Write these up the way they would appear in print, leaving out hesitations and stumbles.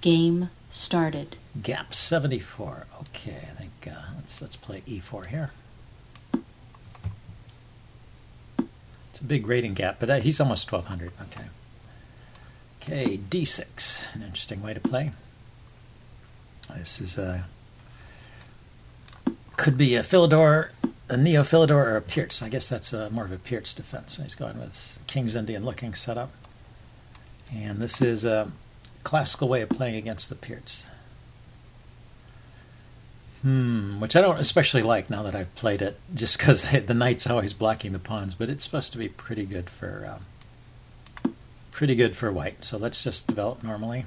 Game started. Gap 74. Okay, I think let's play e4 here. It's a big rating gap, but he's almost 1200. Okay. Okay, d6. An interesting way to play. This is could be a Philidor, a Neo-Philidor, or a Pirc. I guess that's more of a Pirc defense. So he's going with King's Indian looking setup. And this is a classical way of playing against the Pirc. Which I don't especially like now that I've played it, just because the knight's always blocking the pawns, but it's supposed to be pretty good for white. So let's just develop normally.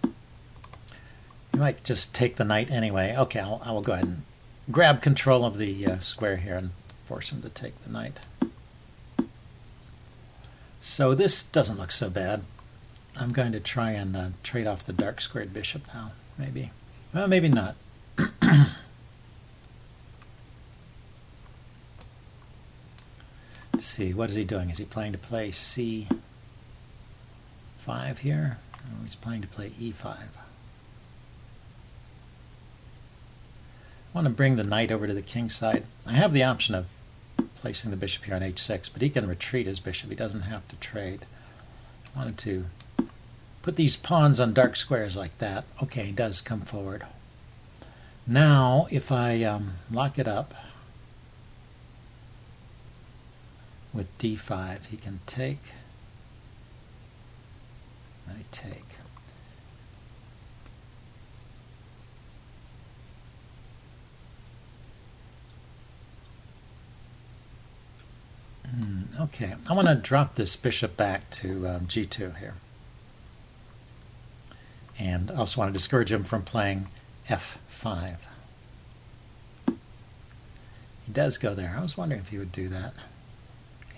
You might just take the knight anyway. Okay, I will go ahead and grab control of the square here and force him to take the knight. So this doesn't look so bad. I'm going to try and trade off the dark squared bishop now, maybe. Well, maybe not. Let's see, what is he doing? Is he playing to play c5 here? Oh, he's playing to play e5. I want to bring the knight over to the king's side. I have the option of placing the bishop here on h6, but he can retreat his bishop. He doesn't have to trade. I wanted to put these pawns on dark squares like that. Okay, he does come forward. Now, if I lock it up with d5, he can take. I take. Okay, I want to drop this bishop back to g2 here. And I also want to discourage him from playing f5. He does go there. I was wondering if he would do that.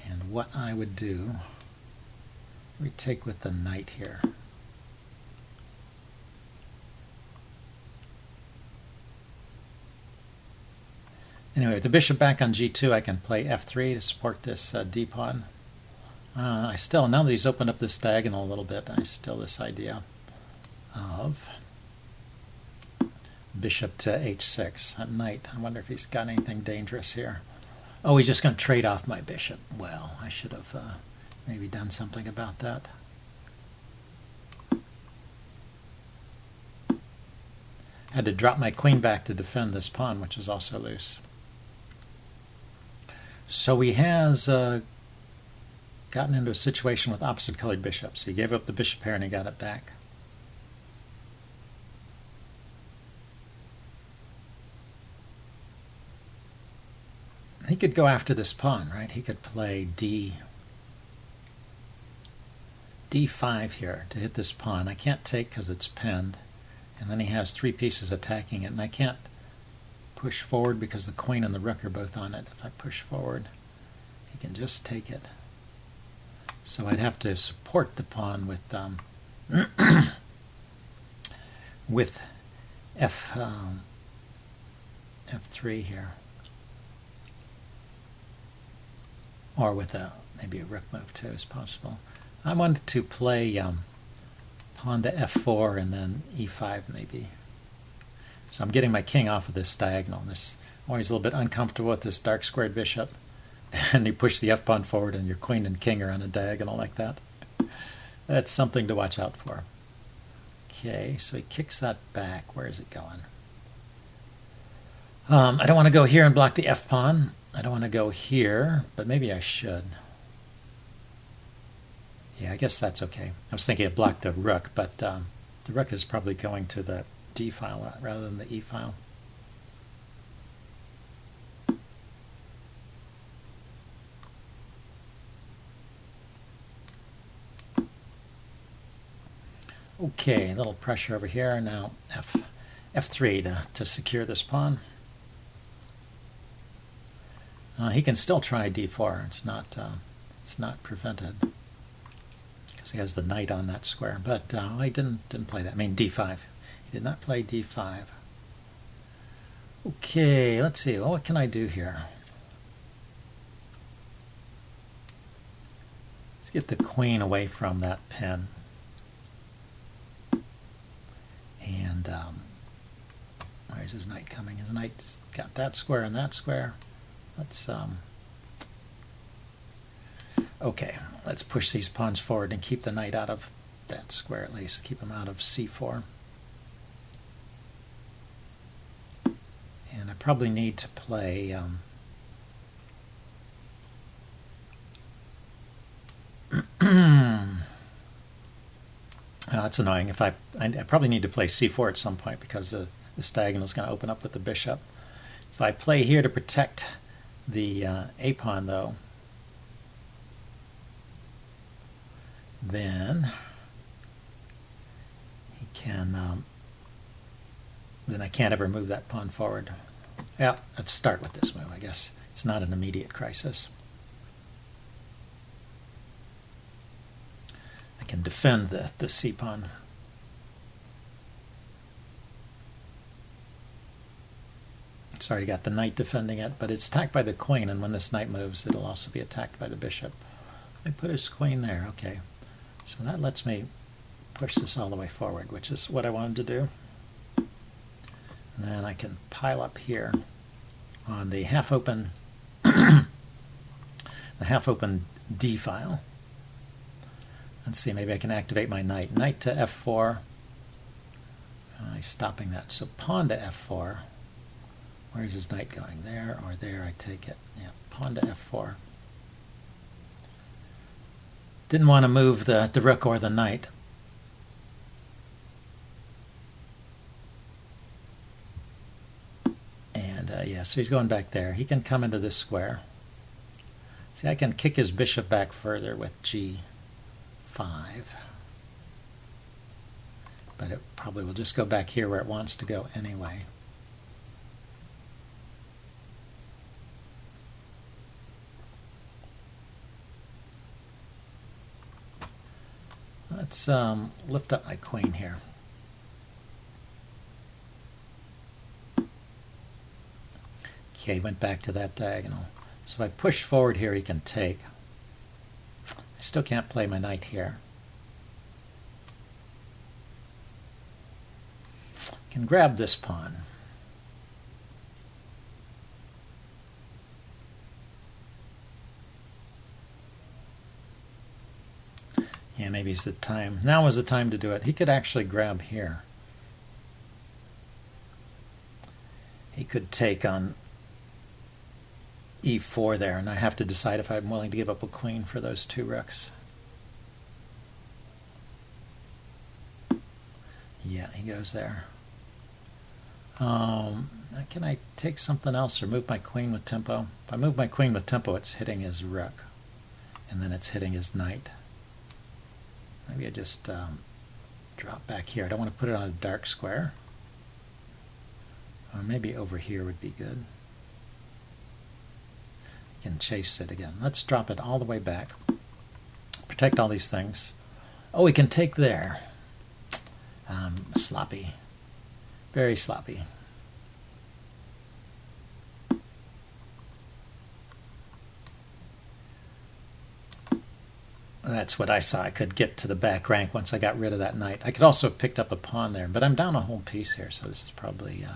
And what I would do, we take with the knight here. Anyway, with the bishop back on g2, I can play f3 to support this d-pawn. I still, now that he's opened up this diagonal a little bit, I still this idea of bishop to h6 at knight. I wonder if he's got anything dangerous here. Oh, he's just going to trade off my bishop. Well, I should have maybe done something about that. Had to drop my queen back to defend this pawn, which is also loose. So he has gotten into a situation with opposite colored bishops. He gave up the bishop pair and he got it back. He could go after this pawn, right? He could play d5 here to hit this pawn. I can't take because it's pinned. And then he has three pieces attacking it, and I can't push forward because the queen and the rook are both on it. If I push forward, he can just take it. So I'd have to support the pawn with with f3 here, or with maybe a rook move too is possible. I wanted to play pawn to f4 and then e5 maybe. So I'm getting my king off of this diagonal. This always a little bit uncomfortable with this dark squared bishop. And you push the f-pawn forward and your queen and king are on a diagonal like that. That's something to watch out for. Okay, so he kicks that back. Where is it going? I don't want to go here and block the f-pawn. I don't want to go here, but maybe I should. Yeah, I guess that's okay. I was thinking of block the rook, but the rook is probably going to the d file rather than the e file. Okay, a little pressure over here. Now f3 to secure this pawn. He can still try d4. It's not prevented because he has the knight on that square. But I didn't play that. I mean d5. He did not play d5. Okay, let's see. Well, what can I do here? Let's get the queen away from that pin. Where's his knight coming? His knight's got that square and that square. Let's okay, let's push these pawns forward and keep the knight out of that square at least. Keep him out of c4. And I probably need to play that's annoying. If I probably need to play c4 at some point because this diagonal is going to open up with the bishop. If I play here to protect the a pawn, though, then he can. Then I can't ever move that pawn forward. Yeah, let's start with this move. I guess it's not an immediate crisis. I can defend the c pawn. It's already got the knight defending it, but it's attacked by the queen, and when this knight moves, it'll also be attacked by the bishop. I put his queen there, okay. So that lets me push this all the way forward, which is what I wanted to do. And then I can pile up here on the half-open D file. Let's see, maybe I can activate my knight. Knight to f4. He's stopping that. So pawn to f4. Where's his knight going? There or there, I take it. Yeah, pawn to f4. Didn't want to move the rook or the knight. And yeah, so he's going back there. He can come into this square. See, I can kick his bishop back further with g5. But it probably will just go back here where it wants to go anyway. Let's lift up my queen here. Okay, went back to that diagonal. So if I push forward here, he can take. I still can't play my knight here. I can grab this pawn. Yeah, maybe it's the time. Now is the time to do it. He could actually grab here. He could take on e4 there, and I have to decide if I'm willing to give up a queen for those two rooks. Yeah, he goes there. Can I take something else or move my queen with tempo? If I move my queen with tempo, it's hitting his rook, and then it's hitting his knight. Maybe I just drop back here. I don't want to put it on a dark square. Or maybe over here would be good. I can chase it again. Let's drop it all the way back. Protect all these things. Oh, we can take there. Sloppy. Very sloppy. That's what I saw. I could get to the back rank once I got rid of that knight. I could also have picked up a pawn there, but I'm down a whole piece here, so this is probably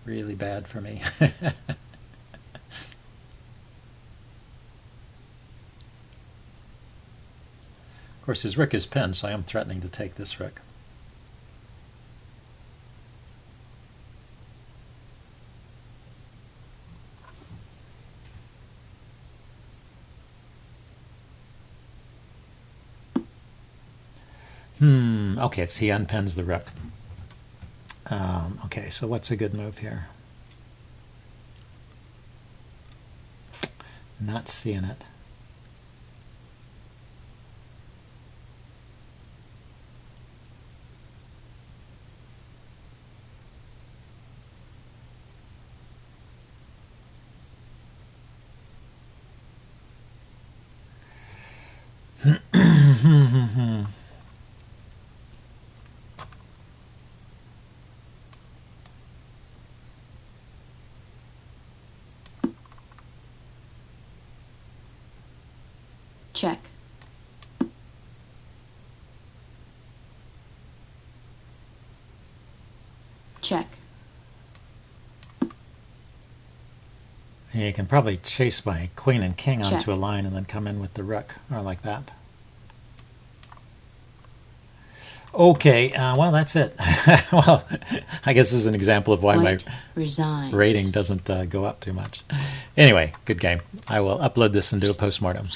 really bad for me. Of course, his rook is pinned, so I am threatening to take this rook. Okay, so he unpins the rook. Okay, so what's a good move here? Not seeing it. Check. Check. You can probably chase my queen and king Check. onto a line and then come in with the rook, or like that. Okay, well, that's it. Well, I guess this is an example of why White my resigns. rating doesn't go up too much. Anyway, good game. I will upload this and do a postmortem.